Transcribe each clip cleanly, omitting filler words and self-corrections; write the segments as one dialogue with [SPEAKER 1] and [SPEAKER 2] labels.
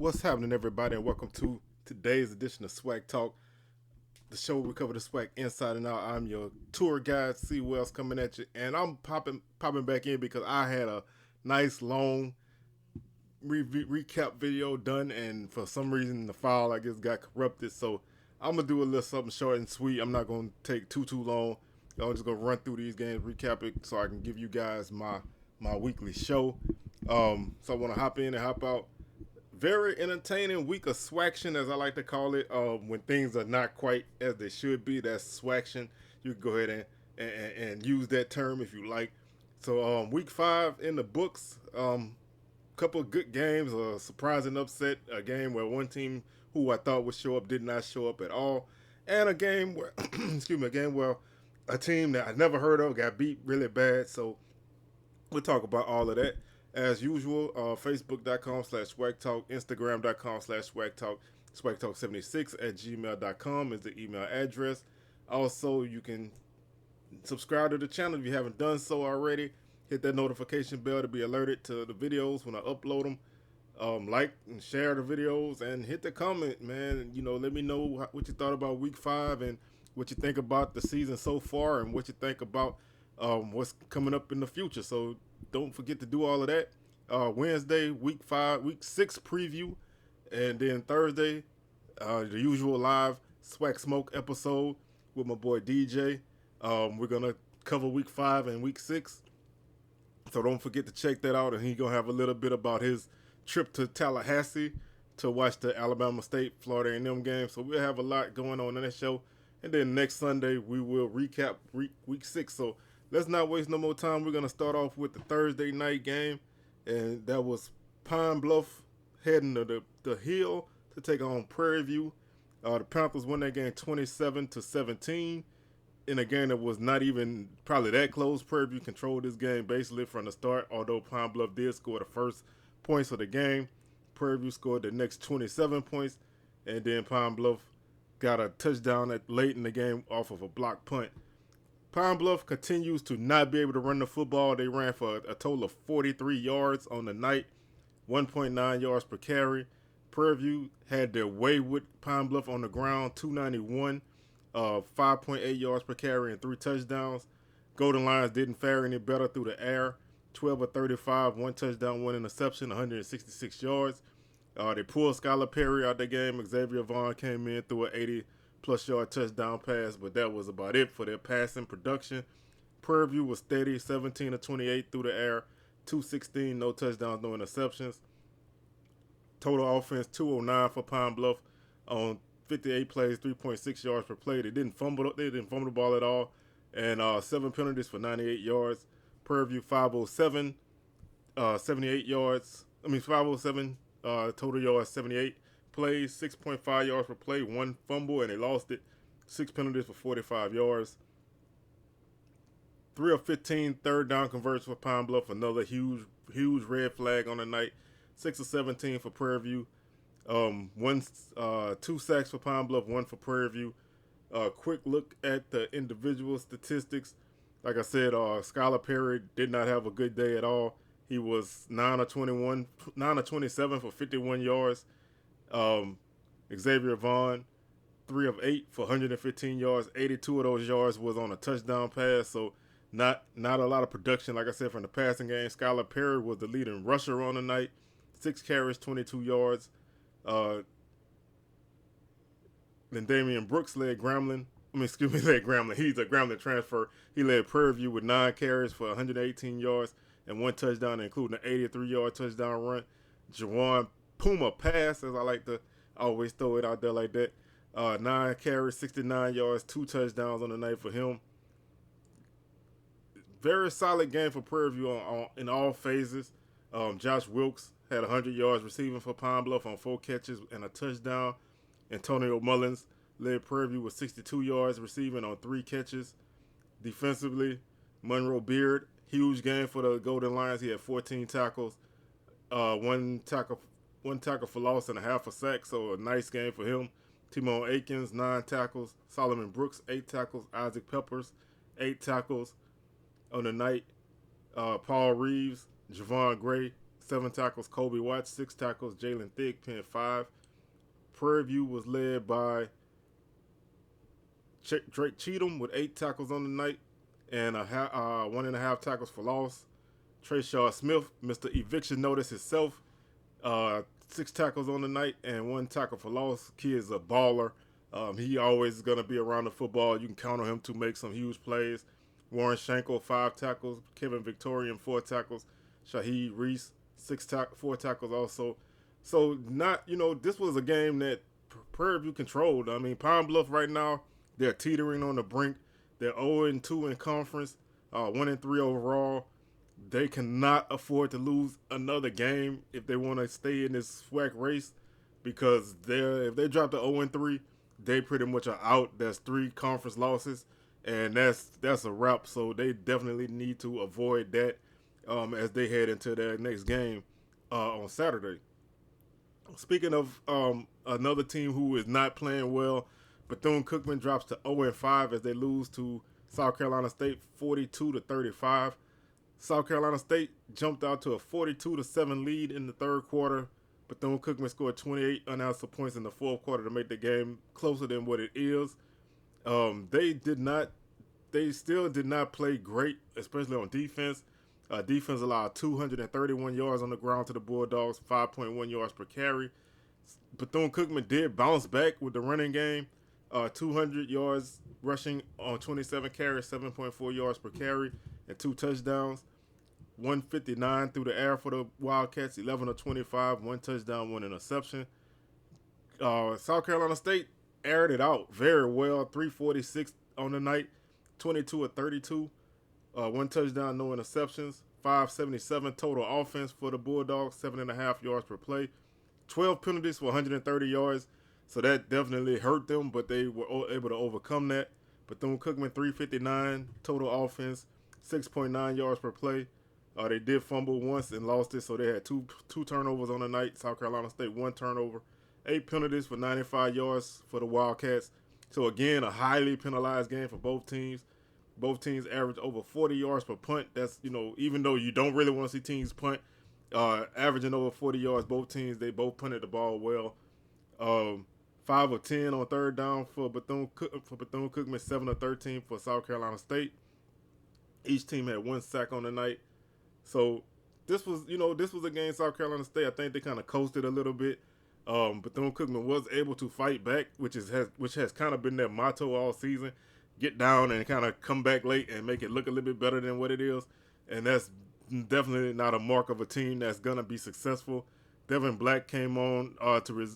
[SPEAKER 1] What's happening, everybody, and welcome to today's edition of SWACtalk, the show where we cover the SWAC inside and out. I'm your tour guide, C. Wells, coming at you, and I'm popping back in because I had a nice long recap video done, and for some reason the file I guess got corrupted. So I'm gonna do a little something short and sweet. I'm not gonna take too long. I'm just gonna run through these games, recap it, so I can give you guys my weekly show. So I want to hop in and hop out. Very entertaining week of SWACtion, as I like to call it. When things are not quite as they should be, that's SWACtion. You can go ahead and use that term if you like. So week 5 in the books. Couple of good games, a surprising upset, a game where one team who I thought would show up did not show up at all, and a game where, a game where a team that I never heard of got beat really bad. So we'll talk about all of that. As usual, Facebook.com/SWACtalk, Instagram.com/SWACtalk, SWACtalk76 @gmail.com is the email address. Also, you can subscribe to the channel if you haven't done so already. Hit that notification bell to be alerted to the videos when I upload them. Like and share the videos and hit the comment, man. Let me know what you thought about week 5 and what you think about the season so far and what you think about what's coming up in the future. So don't forget to do all of that. Wednesday, week 6 preview, and then Thursday, the usual live Swag Smoke episode with my boy DJ. We're gonna cover week 5 and week 6. So don't forget to check that out, and he's going to have a little bit about his trip to Tallahassee to watch the Alabama State, Florida A&M game. So we'll have a lot going on in that show. And then next Sunday, we will recap week 6. So let's not waste no more time. We're going to start off with the Thursday night game, and that was Pine Bluff heading to the Hill to take on Prairie View. The Panthers won that game 27-17. In a game that was not even probably that close. Prairie View controlled this game basically from the start, although Pine Bluff did score the first points of the game. Prairie View scored the next 27 points, and then Pine Bluff got a touchdown late in the game off of a block punt. Pine Bluff continues to not be able to run the football. They ran for a total of 43 yards on the night, 1.9 yards per carry. Prairie View had their way with Pine Bluff on the ground, 291. 5.8 yards per carry and 3 touchdowns. Golden Lions didn't fare any better through the air. 12 of 35, 1 touchdown, 1 interception, 166 yards. They pulled Skylar Perry out the game. Xavier Vaughn came in through an 80-plus yard touchdown pass, but that was about it for their passing production. Prairie View was steady, 17 of 28 through the air, 216, no touchdowns, no interceptions. Total offense, 209 for Pine Bluff on 58 plays, 3.6 yards per play. They didn't fumble the ball at all, and 7 penalties for 98 yards. Prairie View 507, 78 yards. 507 total yards, 78 plays, 6.5 yards per play, 1 fumble, and they lost it. 6 penalties for 45 yards. 3 of 15 third down conversions for Pine Bluff. Another huge red flag on the night. 6 of 17 for Prairie View. 2 sacks for Pine Bluff, 1 for Prairie View. Quick look at the individual statistics. Like I said, Skylar Perry did not have a good day at all. He was 9 of 27 for 51 yards. Xavier Vaughn, 3 of 8 for 115 yards. 82 of those yards was on a touchdown pass, so not a lot of production, like I said, from the passing game. Skylar Perry was the leading rusher on the night. 6 carries, 22 yards. Then Damien Brooks led Grambling. He's a Grambling transfer. He led Prairie View with 9 carries for 118 yards and 1 touchdown, including an 83-yard touchdown run. Jawan Puma pass, as I like to always throw it out there like that. 9 carries, 69 yards, 2 touchdowns on the night for him. Very solid game for Prairie View in all phases. Josh Wilkes had 100 yards receiving for Pine Bluff on 4 catches and a touchdown. Antonio Mullins led Prairie View with 62 yards receiving on 3 catches. Defensively, Monroe Beard, huge game for the Golden Lions. He had 14 tackles, one tackle for loss and a half a sack, so a nice game for him. Timon Akins, 9 tackles. Solomon Brooks, 8 tackles. Isaac Peppers, 8 tackles on the night. Paul Reeves, Javon Gray, 7 tackles. Kobe Watts, 6 tackles. Jalen Thigpen, 5. Prairie View was led by Drake Cheatham with 8 tackles on the night and 1.5 tackles for loss. Trayshaw Smith, Mr. Eviction Notice himself, 6 tackles on the night and 1 tackle for loss. Kid's a baller. He always is going to be around the football. You can count on him to make some huge plays. Warren Shankel, 5 tackles. Kevin Victorian, 4 tackles. Shaheed Reese, 4 tackles also. So, this was a game that Prairie View controlled. I mean, Pine Bluff right now, they're teetering on the brink. They're 0-2 in conference, 1-3 overall. They cannot afford to lose another game if they want to stay in this SWAC race, because if they drop to 0-3, they pretty much are out. That's 3 conference losses, and that's a wrap. So they definitely need to avoid that as they head into their next game on Saturday. Speaking of another team who is not playing well, Bethune-Cookman drops to 0-5 as they lose to South Carolina State 42-35. South Carolina State jumped out to a 42-7 lead in the third quarter. Bethune-Cookman scored 28 unanswered points in the fourth quarter to make the game closer than what it is. They still did not play great, especially on defense. Defense allowed 231 yards on the ground to the Bulldogs, 5.1 yards per carry. Bethune-Cookman did bounce back with the running game. 200 yards rushing on 27 carries, 7.4 yards per carry, and 2 touchdowns. 159 through the air for the Wildcats, 11 of 25, 1 touchdown, 1 interception. South Carolina State aired it out very well, 346 on the night, 22 of 32, 1 touchdown, no interceptions, 577 total offense for the Bulldogs, 7.5 yards per play, 12 penalties for 130 yards. So that definitely hurt them, but they were able to overcome that. Bethune-Cookman, 359 total offense, 6.9 yards per play. They did fumble once and lost it, so they had two turnovers on the night. South Carolina State, 1 turnover. 8 penalties for 95 yards for the Wildcats. So, again, a highly penalized game for both teams. Both teams averaged over 40 yards per punt. That's, even though you don't really want to see teams punt, averaging over 40 yards, both teams, they both punted the ball well. 5 of 10 on third down for Bethune-Cookman, 7 of 13 for South Carolina State. Each team had 1 sack on the night. So this was a game South Carolina State, I think they kind of coasted a little bit. Bethune-Cookman was able to fight back, which has kind of been their motto all season. Get down and kind of come back late and make it look a little bit better than what it is. And that's definitely not a mark of a team that's going to be successful. Devin Black came on to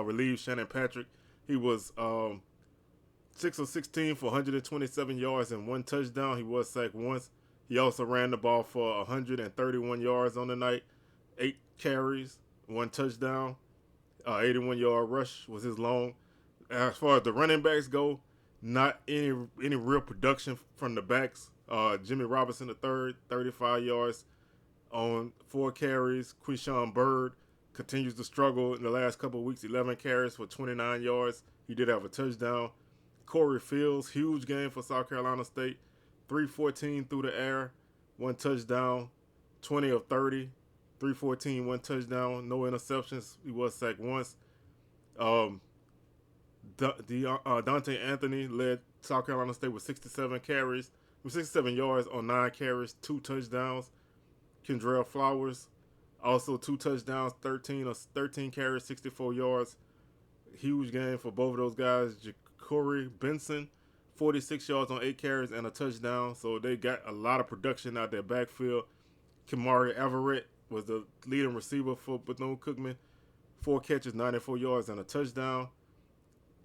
[SPEAKER 1] relieve Shannon Patrick. He was 6 of 16 for 127 yards and 1 touchdown. He was sacked once. He also ran the ball for 131 yards on the night, 8 carries, 1 touchdown. 81-yard rush was his long. As far as the running backs go, not any real production from the backs. Jimmy Robinson III, 35 yards on 4 carries. Quishon Bird continues to struggle in the last couple of weeks, 11 carries for 29 yards. He did have a touchdown. Corey Fields, huge game for South Carolina State. 314 through the air, 1 touchdown, 20 of 30, 314, 1 touchdown, no interceptions. He was sacked once. Dante Anthony led South Carolina State with 67 yards on 9 carries, 2 touchdowns. Kendrell Flowers, also 2 touchdowns, 13 carries, 64 yards. Huge game for both of those guys. Ja'Cory Benson, 46 yards on 8 carries and a touchdown. So they got a lot of production out their backfield. Kamari Everett was the leading receiver for Bethune-Cookman. 4 catches, 94 yards and a touchdown.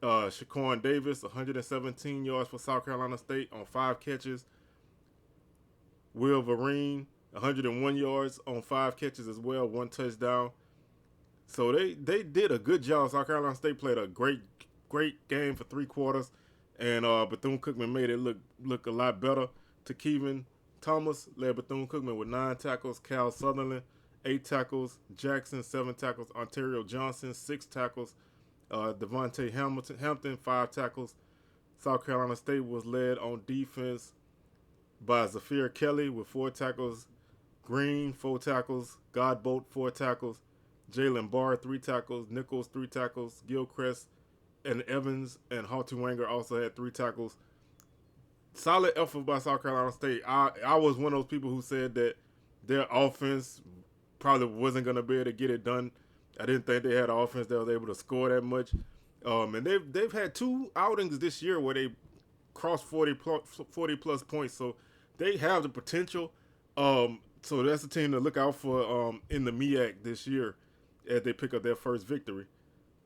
[SPEAKER 1] Shaquan Davis, 117 yards for South Carolina State on 5 catches. Will Vereen, 101 yards on 5 catches as well, 1 touchdown. So they did a good job. South Carolina State played a great game for 3 quarters. And Bethune-Cookman made it look a lot better. Kevin Thomas led Bethune-Cookman with 9 tackles. Cal Sutherland, 8 tackles. Jackson, 7 tackles. Ontario Johnson, 6 tackles. Devontae Hampton, 5 tackles. South Carolina State was led on defense by Zafir Kelly with 4 tackles. Green, 4 tackles. Godbolt, 4 tackles. Jalen Barr, 3 tackles. Nichols, 3 tackles. Gilchrist and Evans and Haltiwanger also had 3 tackles. Solid effort by South Carolina State. I was one of those people who said that their offense probably wasn't going to be able to get it done. I didn't think they had an offense that was able to score that much. And they've had 2 outings this year where they crossed 40 plus points. So they have the potential. So that's a team to look out for in the MEAC this year as they pick up their first victory.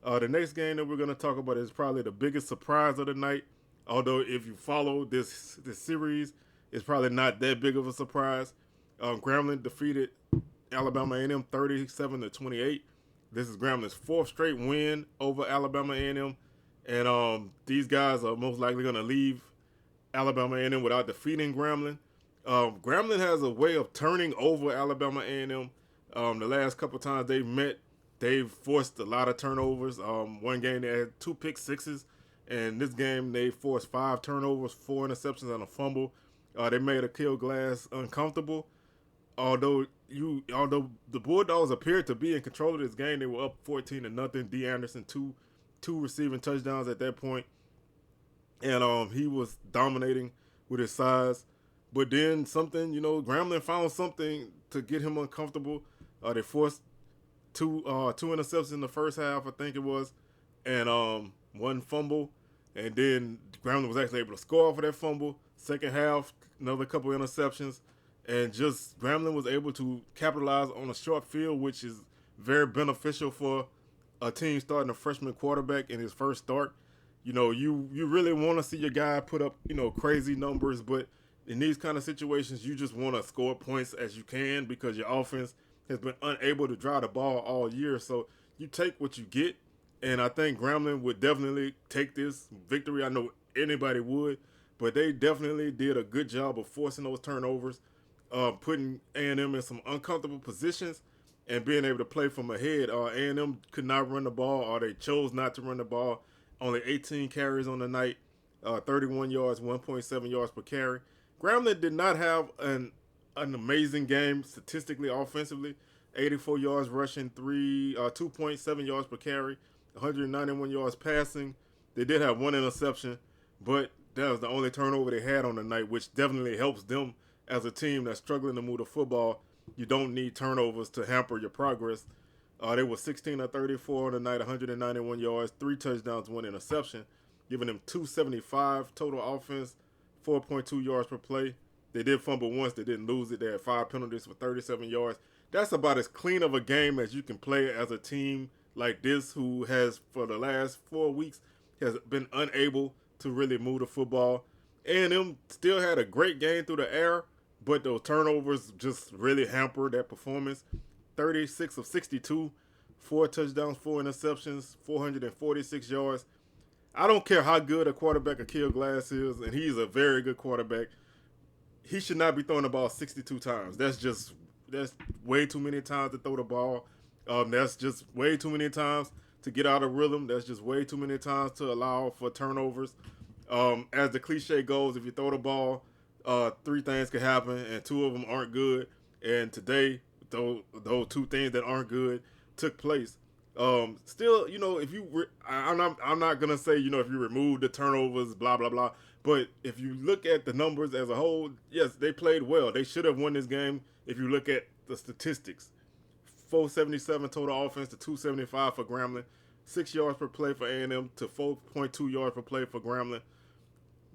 [SPEAKER 1] The next game that we're going to talk about is probably the biggest surprise of the night. Although if you follow this series, it's probably not that big of a surprise. Grambling defeated Alabama A&M 37-28. This is Grambling's 4th straight win over Alabama A&M, and these guys are most likely going to leave Alabama A&M without defeating Grambling. Grambling has a way of turning over Alabama A&M. The last couple times they've met, they've forced a lot of turnovers. One game they had 2 pick sixes, and this game they forced 5 turnovers, 4 interceptions, and a fumble. They made Akil Glass uncomfortable. Although the Bulldogs appeared to be in control of this game, they were up 14-0. D. Anderson two receiving touchdowns at that point, and he was dominating with his size. But then something, Grambling found something to get him uncomfortable. They forced two interceptions in the first half, I think it was, and 1 fumble. And then Grambling was actually able to score off of that fumble. Second half, another couple interceptions. And just Grambling was able to capitalize on a short field, which is very beneficial for a team starting a freshman quarterback in his first start. You really want to see your guy put up, crazy numbers, but in these kind of situations, you just want to score points as you can because your offense has been unable to drive the ball all year. So you take what you get, and I think Grambling would definitely take this victory. I know anybody would, but they definitely did a good job of forcing those turnovers, putting A&M in some uncomfortable positions, and being able to play from ahead. A&M could not run the ball, or they chose not to run the ball. Only 18 carries on the night, 31 yards, 1.7 yards per carry. Grambling did not have an amazing game statistically offensively. 84 yards rushing, 2.7 yards per carry, 191 yards passing. They did have 1 interception, but that was the only turnover they had on the night, which definitely helps them as a team that's struggling to move the football. You don't need turnovers to hamper your progress. They were 16 of 34 on the night, 191 yards, 3 touchdowns, 1 interception, giving them 275 total offense, 4.2 yards per play. They did fumble once. They didn't lose it. They had 5 penalties for 37 yards. That's about as clean of a game as you can play as a team like this, who has, for the last 4 weeks, has been unable to really move the football. A&M still had a great game through the air, but those turnovers just really hampered that performance. 36 of 62, 4 touchdowns, 4 interceptions, 446 yards. I don't care how good a quarterback Akil Glass is, and he's a very good quarterback. He should not be throwing the ball 62 times. That's way too many times to throw the ball. That's just way too many times to get out of rhythm. That's just way too many times to allow for turnovers. As the cliche goes, if you throw the ball, 3 things can happen, and 2 of them aren't good. And today, those 2 things that aren't good took place. Still, if you, I'm not gonna say, if you remove the turnovers, blah blah blah. But if you look at the numbers as a whole, yes, they played well. They should have won this game. If you look at the statistics, 477 total offense to 275 for Grambling, 6 yards per play for A&M to 4.2 yards per play for Grambling.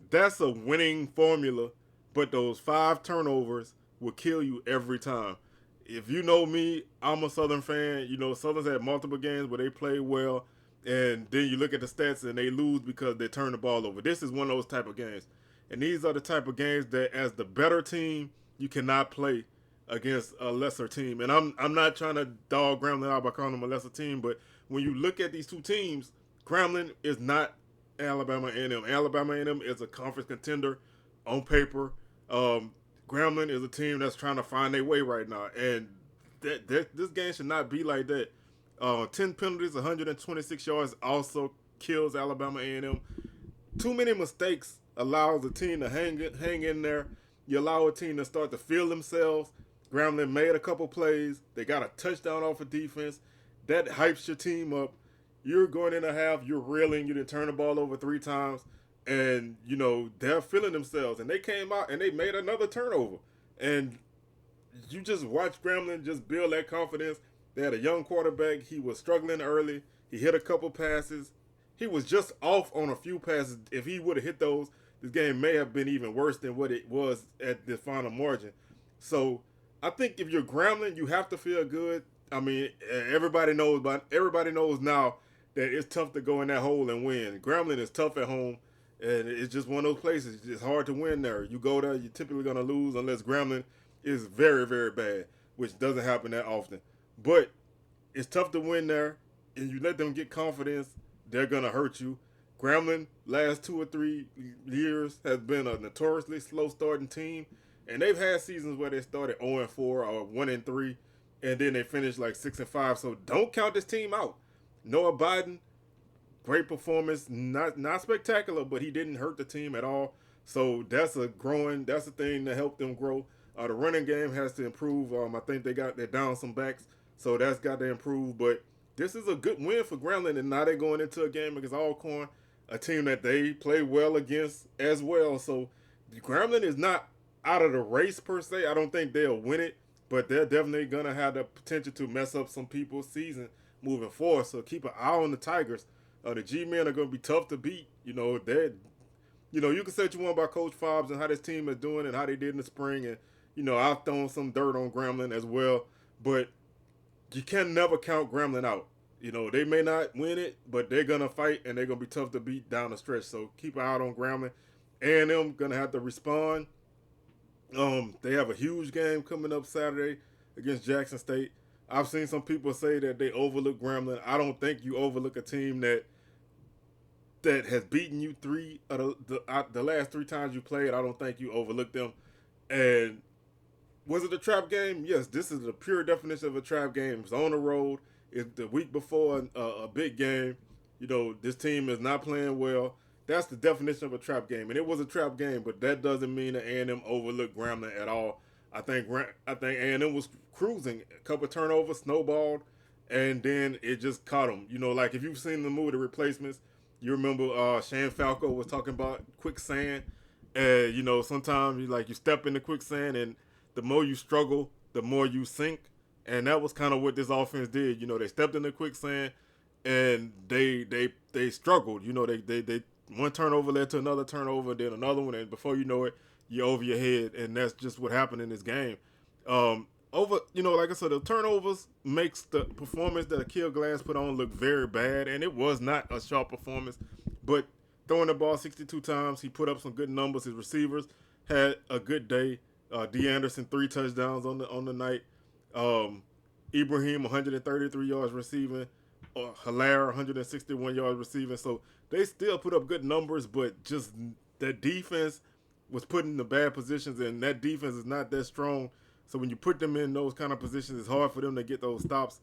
[SPEAKER 1] That's a winning formula, but those 5 turnovers will kill you every time. If you know me, I'm a Southern fan. Southern's had multiple games where they played well, and then you look at the stats and they lose because they turn the ball over. This is one of those type of games. And these are the type of games that, as the better team, you cannot play against a lesser team. And I'm not trying to dog Grambling out by calling them a lesser team, but when you look at these 2 teams, Grambling is not Alabama A&M. Alabama A&M is a conference contender on paper. Grambling is a team that's trying to find their way right now, and this game should not be like that. 10 penalties, 126 yards also kills Alabama A&M. Too many mistakes allows the team to hang in there. You allow a team to start to feel themselves. Grambling made a couple plays. They got a touchdown off of defense. That hypes your team up. You're going in a half. You're reeling. You didn't turn the ball over 3 times. And, they're feeling themselves. And they came out and they made another turnover. And you just watch Grambling just build that confidence. They had a young quarterback. He was struggling early. He hit a couple passes. He was just off on a few passes. If he would have hit those, this game may have been even worse than what it was at the final margin. So I think if you're Grambling, you have to feel good. I mean, everybody knows now that it's tough to go in that hole and win. Grambling is tough at home, and it's just one of those places. It's hard to win there. You go there, you're typically going to lose unless Grambling is very, very bad, which doesn't happen that often. But it's tough to win there, and you let them get confidence, they're going to hurt you. Grambling, last 2 or 3 years, has been a notoriously slow starting team, and they've had seasons where they started 0-4 or 1-3, and then they finished like 6-5. So don't count this team out. Noah Biden, great performance, not spectacular, but he didn't hurt the team at all. So that's a thing that helped them grow. The running game has to improve. I think they're down some backs, so that's got to improve. But this is a good win for Grambling, and now they're going into a game against Alcorn, a team that they play well against as well. So Grambling is not out of the race per se. I don't think they'll win it, but they're definitely going to have the potential to mess up some people's season moving forward. So keep an eye on the Tigers. The G-men are going to be tough to beat. You can say what you want about Coach Fobbs and how this team is doing and how they did in the spring. And, I've thrown some dirt on Grambling as well. But you can never count Grambling out. They may not win it, but they're going to fight, and they're going to be tough to beat down the stretch. So keep an eye on Grambling. A&M going to have to respond. They have a huge game coming up Saturday against Jackson State. I've seen some people say that they overlook Grambling. I don't think you overlook a team that has beaten you the last 3 times you played. I don't think you overlook them. And was it a trap game? Yes, this is the pure definition of a trap game. It's on the road. It's the week before a big game. This team is not playing well. That's the definition of a trap game. And it was a trap game, but that doesn't mean that A&M overlooked Grambling at all. I think A&M was cruising. A couple turnovers, snowballed, and then it just caught them. Like if you've seen the movie The Replacements, you remember Shane Falco was talking about quicksand. And, sometimes you step into quicksand, and the more you struggle, the more you sink. And that was kind of what this offense did. They stepped into quicksand, and they struggled. They one turnover led to another turnover, then another one, and before you know it, you're over your head. And that's just what happened in this game. Like I said, the turnovers makes the performance that Akil Glass put on look very bad, and it was not a sharp performance. But throwing the ball 62 times, he put up some good numbers. His receivers had a good day. D. Anderson, 3 touchdowns on the night. Ibrahim, 133 yards receiving. Hilaire, 161 yards receiving. So they still put up good numbers, but just that defense was put in the bad positions, and that defense is not that strong. So when you put them in those kind of positions, it's hard for them to get those stops.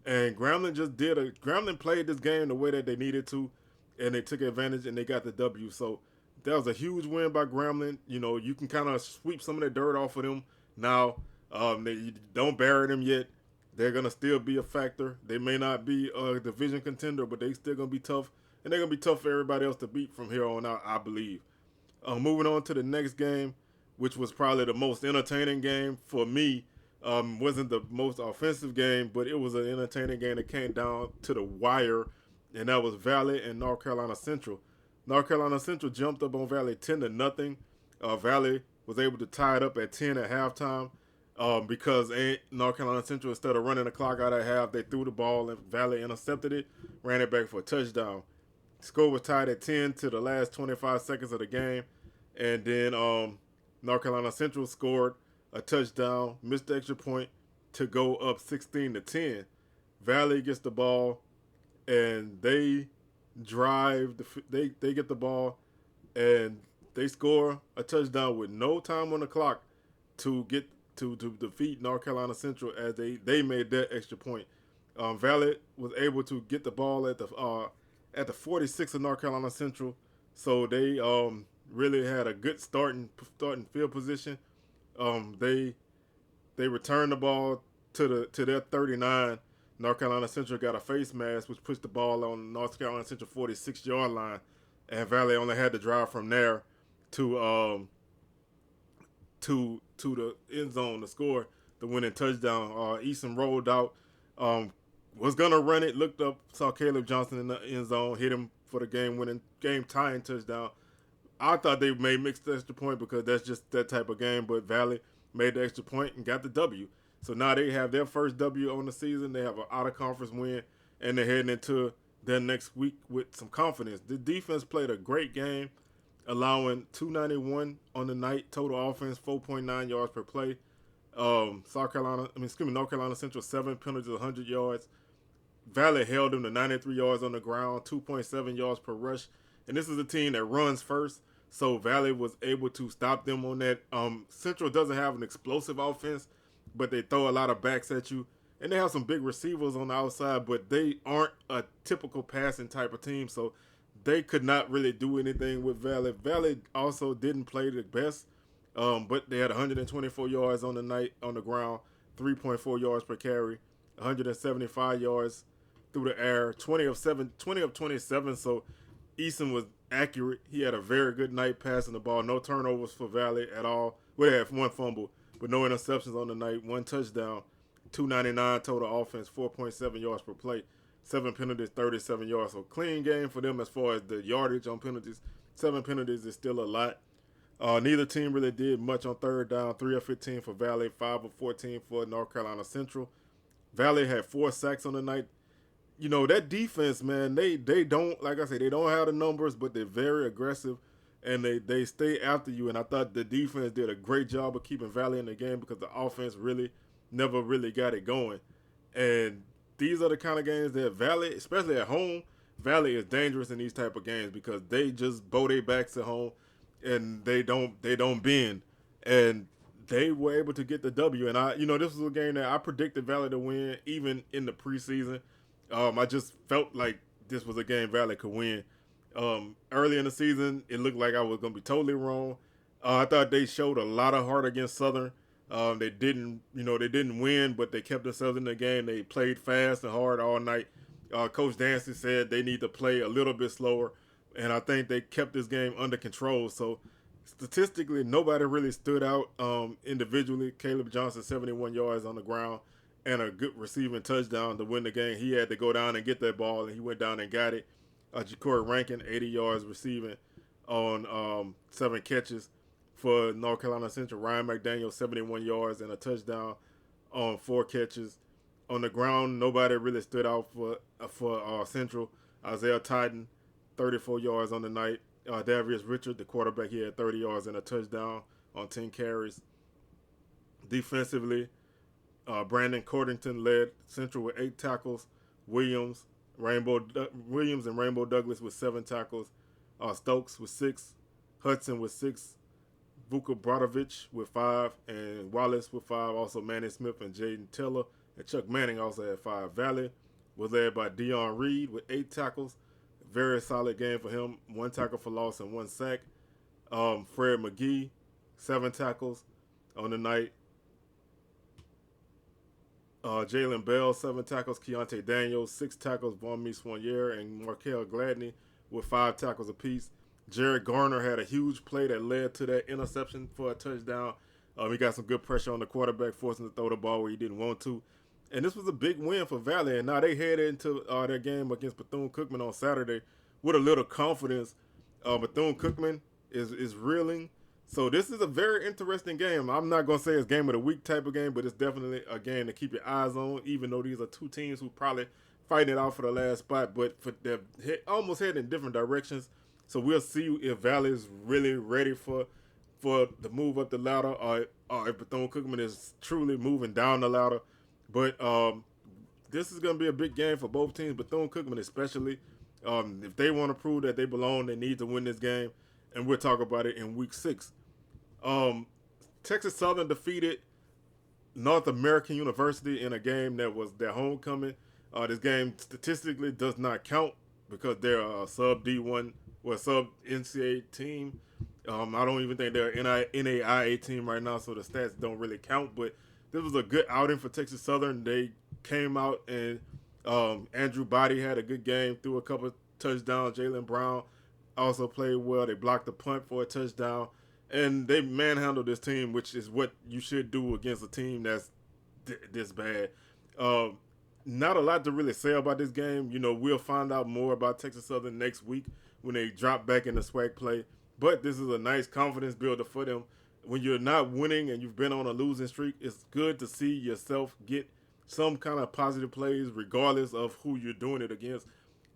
[SPEAKER 1] And Grambling played this game the way that they needed to, and they took advantage, and they got the W. So that was a huge win by Grambling. You can kind of sweep some of the dirt off of them now. They don't bury them yet. They're going to still be a factor. They may not be a division contender, but they still going to be tough. And they're going to be tough for everybody else to beat from here on out, I believe. Moving on to the next game, which was probably the most entertaining game for me. Wasn't the most offensive game, but it was an entertaining game that came down to the wire, and that was Valley and North Carolina Central. North Carolina Central jumped up on Valley 10-0. Valley was able to tie it up at 10 at halftime. Because North Carolina Central, instead of running the clock out at half, they threw the ball and Valley intercepted it, ran it back for a touchdown. The score was tied at 10 to the last 25 seconds of the game. And then North Carolina Central scored a touchdown, missed the extra point to go up 16-10. Valley gets the ball, and they drive. They get the ball, and they score a touchdown with no time on the clock to get to defeat North Carolina Central as they made that extra point. Valley was able to get the ball at the 46 of North Carolina Central, so they really had a good starting field position. They They returned the ball to their 39. North Carolina Central got a face mask, which pushed the ball on North Carolina Central 46-yard line, and Valley only had to drive from there to the end zone to score the winning touchdown. Easton rolled out, was gonna run it, looked up, saw Caleb Johnson in the end zone, hit him for the game tying touchdown. I thought they may mix the extra point because that's just that type of game, but Valley made the extra point and got the W. So now they have their first W on the season. They have an out-of-conference win, and they're heading into their next week with some confidence. The defense played a great game, allowing 291 on the night, total offense, 4.9 yards per play. North Carolina Central, 7 penalties, 100 yards. Valley held them to 93 yards on the ground, 2.7 yards per rush. And this is a team that runs first, so Valley was able to stop them on that. Central doesn't have an explosive offense, but they throw a lot of backs at you. And they have some big receivers on the outside, but they aren't a typical passing type of team, so they could not really do anything with Valley. Valley also didn't play the best, but they had 124 yards on the night on the ground, 3.4 yards per carry, 175 yards through the air, 20 of 27. So Easton was accurate. He had a very good night passing the ball. No turnovers for Valley at all. We had one fumble, but no interceptions on the night. One touchdown, 299 total offense, 4.7 yards per play, 7 penalties, 37 yards. So clean game for them as far as the yardage on penalties. 7 penalties is still a lot. Neither team really did much on third down. 3 of 15 for Valley, 5 of 14 for North Carolina Central. Valley had 4 sacks on the night. You know, that defense, man, they don't, like I said, they don't have the numbers, but they're very aggressive, and they stay after you. And I thought the defense did a great job of keeping Valley in the game because the offense really never really got it going. And these are the kind of games that Valley, especially at home, Valley is dangerous in these type of games because they just bow their backs at home, and they don't bend. And they were able to get the W. And this was a game that I predicted Valley to win even in the preseason. I just felt like this was a game Valley could win. Early in the season, it looked like I was going to be totally wrong. I thought they showed a lot of heart against Southern. They didn't win, but they kept themselves in the game. They played fast and hard all night. Coach Dancy said they need to play a little bit slower, and I think they kept this game under control. So statistically, nobody really stood out individually. Caleb Johnson, 71 yards on the ground, and a good receiving touchdown to win the game. He had to go down and get that ball, and he went down and got it. Ja'Cory Rankin, 80 yards receiving on 7 catches for North Carolina Central. Ryan McDaniel, 71 yards and a touchdown on 4 catches. On the ground, nobody really stood out for Central. Isaiah Titan, 34 yards on the night. Davius Richard, the quarterback, he had 30 yards and a touchdown on 10 carries. Defensively, Brandon Cordington led Central with 8 tackles. Williams and Rainbow Douglas with 7 tackles. Stokes with 6. Hudson with 6. Vuka Brodovich with 5. And Wallace with 5. Also Manny Smith and Jaden Teller. And Chuck Manning also had 5. Valley was led by Dion Reed with 8 tackles. Very solid game for him. 1 tackle for loss and 1 sack. Fred McGee, 7 tackles on the night. Jalen Bell, 7 tackles. Keontae Daniels, 6 tackles. Von Meese-Wanier and Markel Gladney with 5 tackles apiece. Jared Garner had a huge play that led to that interception for a touchdown. He got some good pressure on the quarterback, forcing him to throw the ball where he didn't want to. And this was a big win for Valley. And now they head into their game against Bethune-Cookman on Saturday with a little confidence. Bethune-Cookman is reeling. So this is a very interesting game. I'm not going to say it's game of the week type of game, but it's definitely a game to keep your eyes on, even though these are 2 teams who probably fighting it out for the last spot, but they're almost heading in different directions. So we'll see if Valley is really ready for the move up the ladder, or if Bethune-Cookman is truly moving down the ladder. But this is going to be a big game for both teams, Bethune-Cookman especially. If they want to prove that they belong, they need to win this game, and we'll talk about it in week 6. Texas Southern defeated North American University in a game that was their homecoming. This game statistically does not count because they're a sub D1 or sub NCAA team. I don't even think they're an NAIA team right now, so the stats don't really count. But this was a good outing for Texas Southern. They came out and Andrew Body had a good game, threw a couple touchdowns. Jalen Brown also played well. They blocked the punt for a touchdown, and they manhandled this team, which is what you should do against a team that's this bad. Not a lot to really say about this game. You know, we'll find out more about Texas Southern next week when they drop back into SWAC play. But this is a nice confidence builder for them. When you're not winning and you've been on a losing streak, it's good to see yourself get some kind of positive plays regardless of who you're doing it against.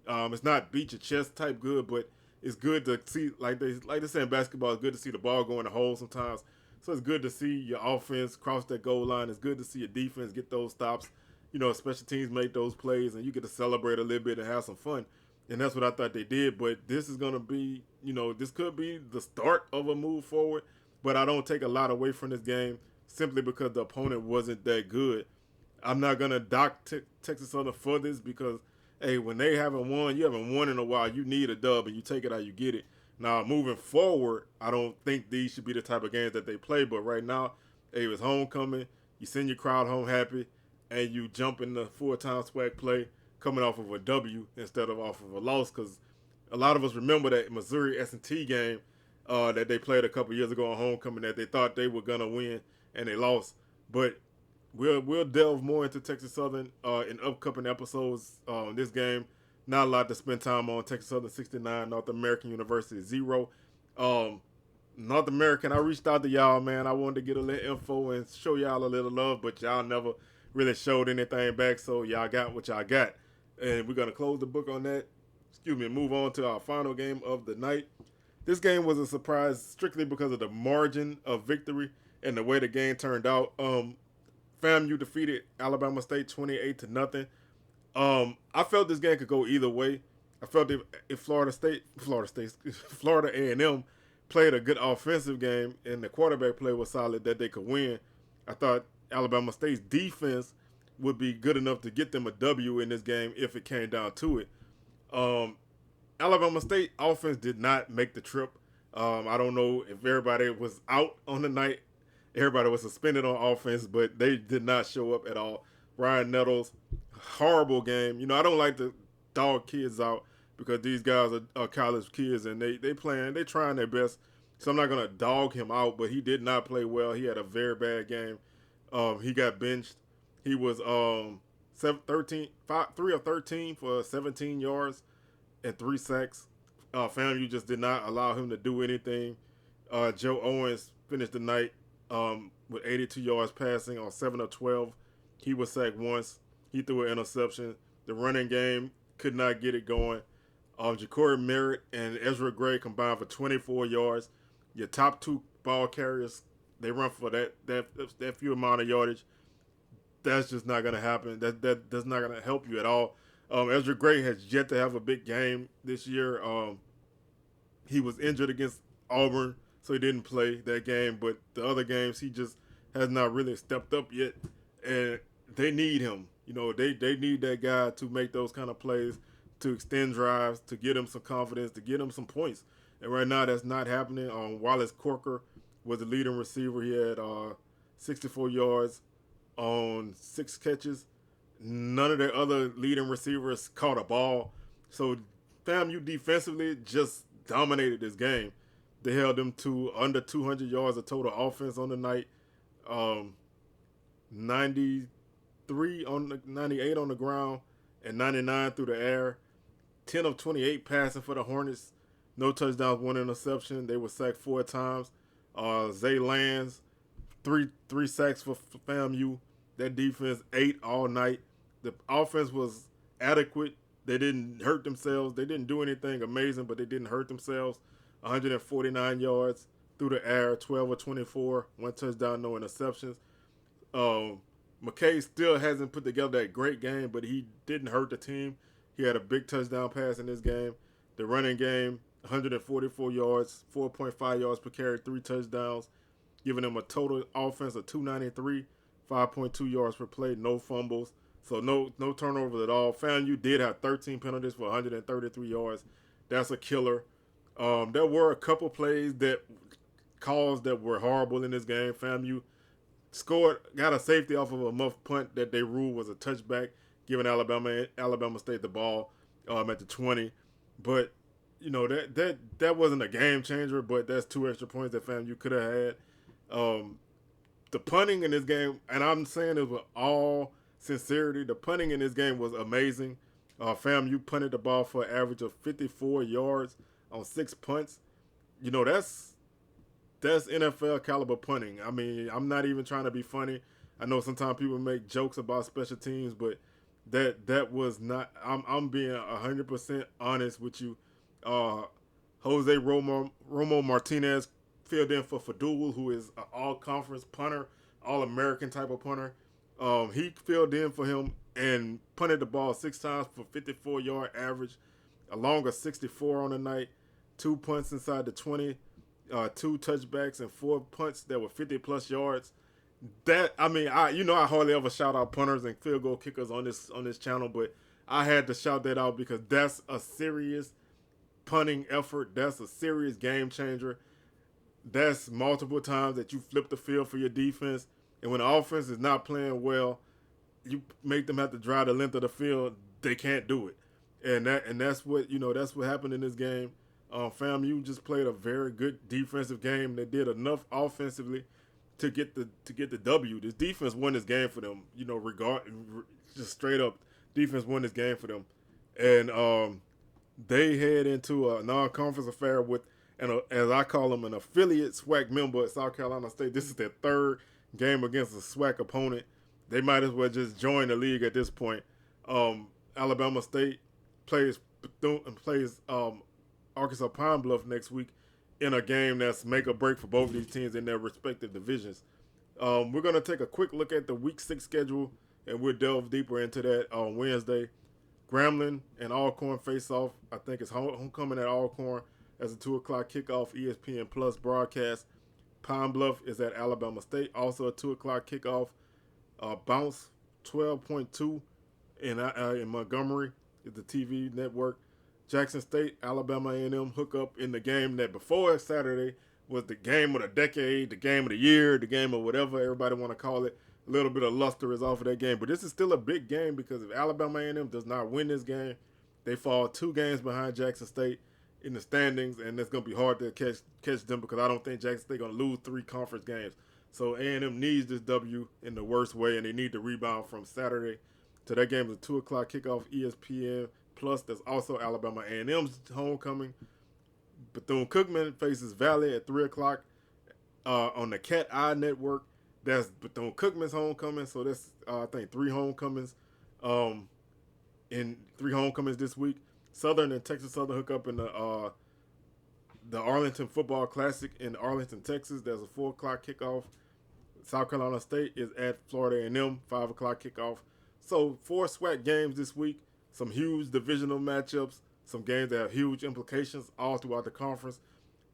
[SPEAKER 1] It's not beat your chest type good, but it's good to see, like they say in basketball, it's good to see the ball go in the hole sometimes. So it's good to see your offense cross that goal line. It's good to see your defense get those stops. You know, special teams make those plays, and you get to celebrate a little bit and have some fun. And that's what I thought they did. But this is going to be, you know, this could be the start of a move forward. But I don't take a lot away from this game simply because the opponent wasn't that good. I'm not going to dock Texas Southern for this because, hey, when they haven't won, you haven't won in a while, you need a dub and you take it how you get it. Now, moving forward, I don't think these should be the type of games that they play. But right now, hey, it's homecoming. You send your crowd home happy, and you jump in the full-time SWAC play coming off of a W instead of off of a loss, because a lot of us remember that Missouri S&T game that they played a couple years ago on homecoming that they thought they were going to win, and they lost. But we'll delve more into Texas Southern in upcoming episodes. This game, not a lot to spend time on. Texas Southern 69, North American University 0. North American, I reached out to y'all, man. I wanted to get a little info and show y'all a little love, but y'all never really showed anything back, so y'all got what y'all got. And we're going to close the book on that. Move on to our final game of the night. This game was a surprise strictly because of the margin of victory and the way the game turned out. FAMU defeated Alabama State 28-0. I felt this game could go either way. I felt if Florida A&M played a good offensive game and the quarterback play was solid, that they could win. I thought Alabama State's defense would be good enough to get them a W in this game if it came down to it. Alabama State offense did not make the trip. I don't know if everybody was out on the night. Everybody was suspended on offense, but they did not show up at all. Ryan Nettles, horrible game. You know, I don't like to dog kids out because these guys are college kids and they trying their best. So I'm not going to dog him out, but he did not play well. He had a very bad game. He got benched. He was 3 of 13 for 17 yards and 3 sacks. FAMU just did not allow him to do anything. Joe Owens finished the night with 82 yards passing on 7 of 12. He was sacked once. He threw an interception. The running game could not get it going. Ja'Cory Merritt and Ezra Gray combined for 24 yards. Your top 2 ball carriers, they run for that few amount of yardage. That's just not going to happen. That's not going to help you at all. Ezra Gray has yet to have a big game this year. He was injured against Auburn, so he didn't play that game. But the other games, he just has not really stepped up yet. And they need him. You know, they need that guy to make those kind of plays, to extend drives, to get him some confidence, to get him some points. And right now, that's not happening. Wallace Corker was the leading receiver. He had 64 yards on 6 catches. None of their other leading receivers caught a ball. So FAMU defensively just dominated this game. They held them to under 200 yards of total offense on the night. 98 on the ground and 99 through the air. 10 of 28 passing for the Hornets. No touchdowns, 1 interception. They were sacked 4 times. Zay Lands, three sacks for FAMU. That defense 8 all night. The offense was adequate. They didn't hurt themselves. They didn't do anything amazing, but they didn't hurt themselves. 149 yards through the air, 12 of 24, 1 touchdown, no interceptions. McKay still hasn't put together that great game, but he didn't hurt the team. He had a big touchdown pass in this game. The running game, 144 yards, 4.5 yards per carry, 3 touchdowns, giving them a total offense of 293, 5.2 yards per play, no fumbles. So no turnovers at all. FAMU did have 13 penalties for 133 yards. That's a killer. There were a couple plays that were horrible in this game. FAMU scored, got a safety off of a muff punt that they ruled was a touchback, giving Alabama State the ball at the 20. But that wasn't a game changer. But that's 2 extra points that FAMU could have had. The punting in this game, and I'm saying this with all sincerity, the punting in this game was amazing. FAMU punted the ball for an average of 54 yards on 6 punts. That's NFL caliber punting. I mean, I'm not even trying to be funny. I know sometimes people make jokes about special teams, but that was not. I'm being 100% honest with you. Jose Romo Martinez filled in for Fadul, who is an all-conference punter, all-American type of punter. He filled in for him and punted the ball 6 times for 54-yard average, along a 64 on the night, 2 punts inside the 20, 2 touchbacks, and 4 punts that were 50-plus yards. I hardly ever shout out punters and field goal kickers on this channel, but I had to shout that out because that's a serious punting effort. That's a serious game changer. That's multiple times that you flip the field for your defense, and when the offense is not playing well, you make them have to drive the length of the field. They can't do it, and that's what happened in this game. FAMU just played a very good defensive game. They did enough offensively to get the W. This defense won this game for them. Just straight up, defense won this game for them, and they head into a non-conference affair with, as I call them, an affiliate SWAC member at South Carolina State. This is their 3rd game against a SWAC opponent. They might as well just join the league at this point. Alabama State plays Arkansas Pine Bluff next week in a game that's make or break for both of these teams in their respective divisions. We're going to take a quick look at the Week 6 schedule, and we'll delve deeper into that on Wednesday. Grambling and Alcorn face off. I think it's homecoming at Alcorn as a 2 o'clock kickoff ESPN Plus broadcast. Pine Bluff is at Alabama State, also a 2 o'clock kickoff. Bounce 12.2 in Montgomery is the TV network. Jackson State, Alabama A&M hook up in the game that before Saturday was the game of the decade, the game of the year, the game of whatever everybody want to call it. A little bit of luster is off of that game, but this is still a big game because if Alabama A&M does not win this game, they fall 2 games behind Jackson State in the standings, and it's going to be hard to catch them because I don't think Jackson State going to lose 3 conference games. So A&M needs this W in the worst way, and they need to rebound from Saturday to that game. Is a 2 o'clock kickoff ESPN Plus. That's also Alabama A&M's homecoming. Bethune-Cookman faces Valley at 3 o'clock on the Cat Eye Network. That's Bethune-Cookman's homecoming. So that's I think 3 homecomings this week. Southern and Texas Southern hook up in the Arlington Football Classic in Arlington, Texas. There's a 4 o'clock kickoff. South Carolina State is at Florida A&M, 5 o'clock kickoff. So 4 SWAC games this week. Some huge divisional matchups. Some games that have huge implications all throughout the conference.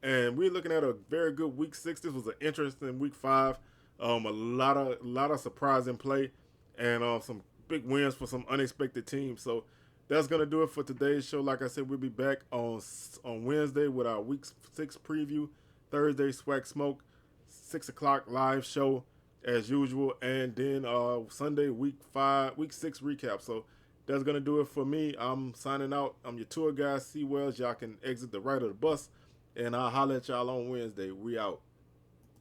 [SPEAKER 1] And we're looking at a very good Week 6. This was an interesting Week 5. A lot of surprise in play. And some big wins for some unexpected teams. So that's going to do it for today's show. Like I said, we'll be back on Wednesday with our Week 6 preview. Thursday, SWAC Smoke, 6 o'clock live show as usual. And then Sunday, Week 6 recap. So that's going to do it for me. I'm signing out. I'm your tour guide, C. Wells. Y'all can exit the right of the bus. And I'll holler at y'all on Wednesday. We out.